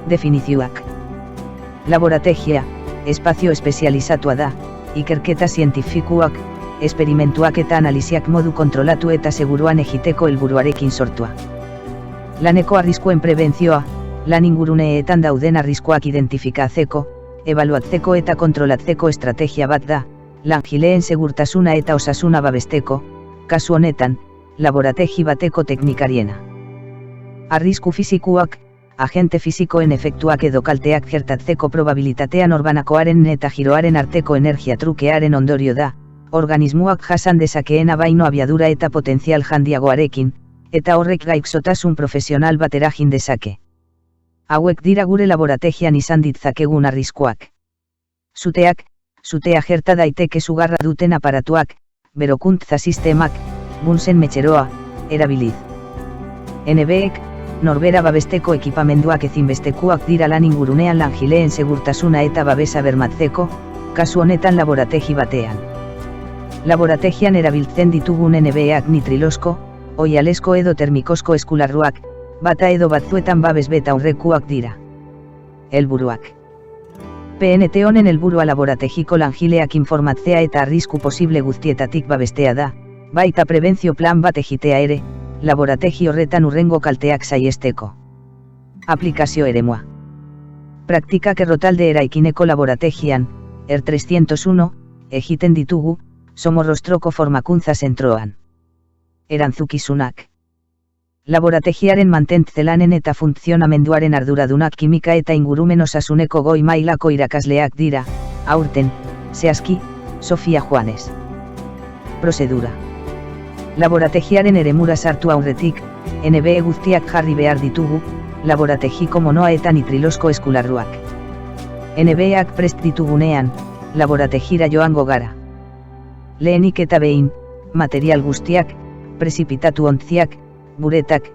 Definizioak. Laborategia, espazio espezializatua da, ikerketa zientifikuak, esperimentuak eta analiziak modu kontrolatu eta seguruan egiteko helburuarekin sortua. Laneko arriskuen prebentzioa, lan inguruneetan dauden arriskuak identifikatzeko, ebaluatzeko eta kontrolatzeko estrategia bat da, langileen segurtasuna eta osasuna babesteko, kasu honetan, laborategi bateko teknikariena. Arrisku fisikuak, agente fisikoen efektuak edo kalteak gertatzeko probabilitatea norbanakoaren eta giroaren arteko energia trukearen ondorio da, organismoak jasan dezakeena baino abiadura eta potentzial handiagoarekin, eta horrek gaixotasun profesional bat eragin dezake. Hauek dira gure laborategian izan ditzakegun arriskuak. Sutea gerta daiteke sugarra duten aparatuak, berokuntza sistemak, bunsen metxeroa, erabiliz. NBek, norbera babesteko ekipamenduak ezinbestekuak dira lan ingurunean langileen segurtasuna eta babesa bermatzeko, kasu honetan laborategi batean. Laborategian erabiltzen ditugun NBak nitrilosko, oialesko edo termikosko eskularruak, bata edo batzuetan babes beta aurrekuak dira. Helburuak. PNT honen helburua laborategiko langileak informatzea eta arrisku posible guztietatik babestea da, baita prebentzio plan bat egitea ere, laborategi horretan hurrengo kalteak saihesteko. Aplikazio eremua. Praktikak errotalde eraikineko laborategian, ER301, egiten ditugu, Somorrostroko formakuntza zentroan. Erantzukizunak. Laborategiaren mantentze-lanen eta funtzionamenduaren arduradunak kimika eta ingurumen osasuneko goi mailako irakasleak dira, aurten, zehazki, Sofia Juanes. Prozedura. Laborategiaren eremura sartu aurretik, NBE guztiak jarri behar ditugu, laborategiko monoa eta nitrilosko eskularruak. NBEak prest ditugunean, laborategira joango gara. Lehenik eta behin, material guztiak, prezipitatu ontziak, buretak,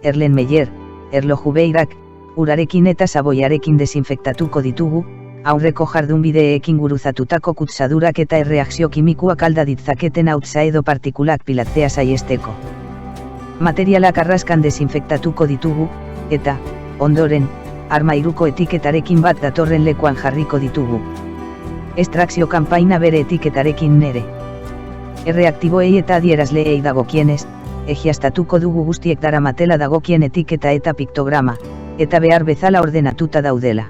erlenmeyer, erlojubeirak, urarekin eta saboiarekin desinfektatuko ditugu, aurreko jardunbideekin guruzatutako kutsadurak eta erreakzio kimikuak alda ditzaketen hautza edo partikulak pilatzea saiesteko. Materialak arraskan desinfektatuko ditugu, eta, ondoren, armairuko etiketarekin bat datorren lekuan jarriko ditugu. Estrakzio kanpaina bere etiketarekin nere. Erreaktiboei eta adierazleei dagokienez, egiaztatuko dugu guztiek daramatela dagokien etiketa eta piktograma, eta behar bezala ordenatuta daudela.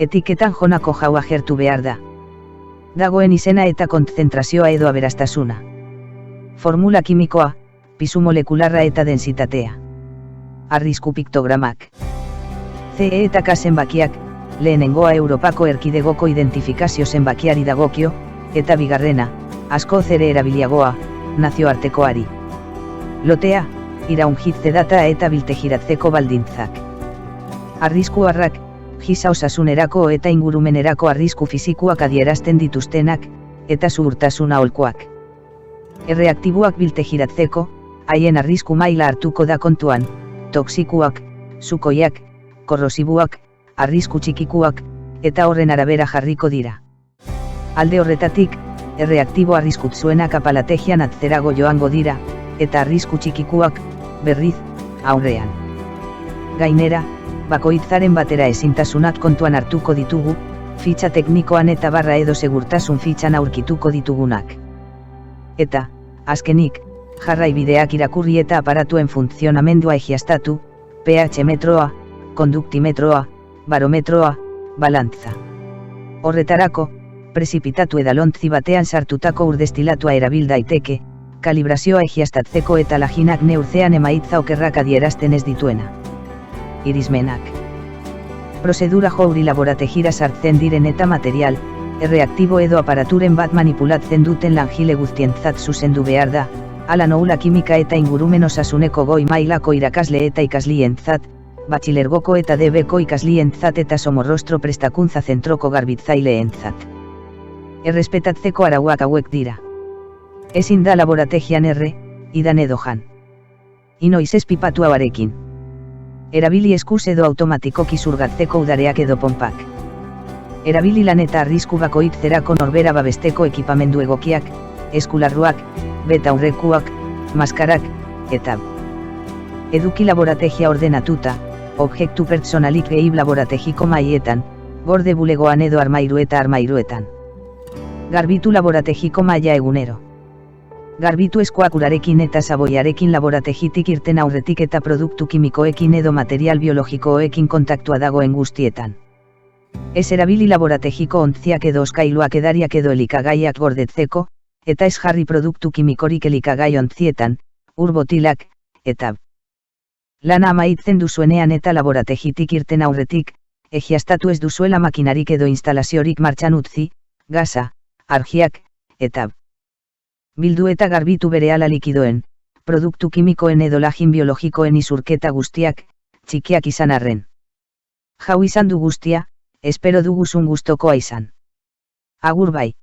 Etiketan jonako jaua agertu behar da. Dagoen izena eta kontzentrazioa edo aberastasuna. Formula kimikoa, pisu molekularra eta densitatea. Arrisku piktogramak. CE eta K zenbakiak, lehenengoa Europako erkidegoko identifikazio zenbakiari dagokio, eta bigarrena, askoz ere erabiliagoa, nazioartekoari. Lotea, iraungitze data eta biltegiratzeko baldintzak. Arriskuarrak, giza osasunerako eta ingurumenerako arrisku fisikuak adierazten dituztenak, eta zuhurtasuna aholkuak. Erreaktiboak biltegiratzeko, haien arrisku maila hartuko da kontuan, toksikuak, sukoiak, korrosibuak, arrisku txikikuak, eta horren arabera jarriko dira. Alde horretatik, erreaktibo arriskutsuenak apalategian atzerago joango dira, eta arrisku txikikuak, berriz, aurrean. Gainera, bakoitzaren batera ezintasunak kontuan hartuko ditugu, fitxa teknikoan eta barra edo segurtasun fitxan aurkituko ditugunak. Eta, azkenik, jarraibideak irakurri eta aparatuen funtzionamendua egiaztatu, pH metroa, konduktimetroa, barometroa, balantza. Horretarako, prezipitatu edalontzi batean sartutako urdestilatua erabil daiteke, kalibrazioa egiaztatzeko eta laginak neurtzean emaitza okerrak adierazten ez dituena. Irismenak. Prozedura jouri laborategira sartzen diren eta material, erreaktibo edo aparaturen bat manipulatzen duten langile guztientzat zuzendu behar da, hala noula kimika eta ingurumen osasuneko goi mailako irakasle eta ikaslientzat, batxilergoko eta DB-ko ikaslientzat eta Somorrostro prestakuntza zentroko garbitzaileentzat. Errespetatzeko arauak hauek dira. Ezin da laborategian idan edo jan. Inoiz ez pipatu hauarekin. Erabili eskuz edo automatikoki zurgatzeko udareak edo ponpak. Erabili lan eta arrisku bakoitzerako norbera babesteko ekipamendu egokiak, eskularruak, beta aurrekuak, maskarak, eta eduki laborategia ordenatuta, objektu pertsonalik gehi laborategiko maietan, gorde bulegoan edo armairuetan. Garbitu laborategiko maila egunero. Garbitu eskuak urarekin eta saboiarekin laborategitik irten aurretik eta produktu kimikoekin edo material biologikoekin kontaktua dagoen guztietan. Ez erabili laborategiko ontziak edo oskailuak edariak edo elikagaiak gordetzeko, eta ez jarri produktu kimikorik elikagai ontzietan, ur botilak, eta lana amaitzen duzuenean eta laborategitik irten aurretik, egiaztatu ez duzuela makinarik edo instalaziorik martxan utzi, gasa, argiak, eta bildu eta garbitu berehala likidoen, produktu kimikoen edo lagin biologikoen isurketa guztiak, txikiak izan arren. Jau izan du guztia, espero duguzun gustokoa izan. Agur bai.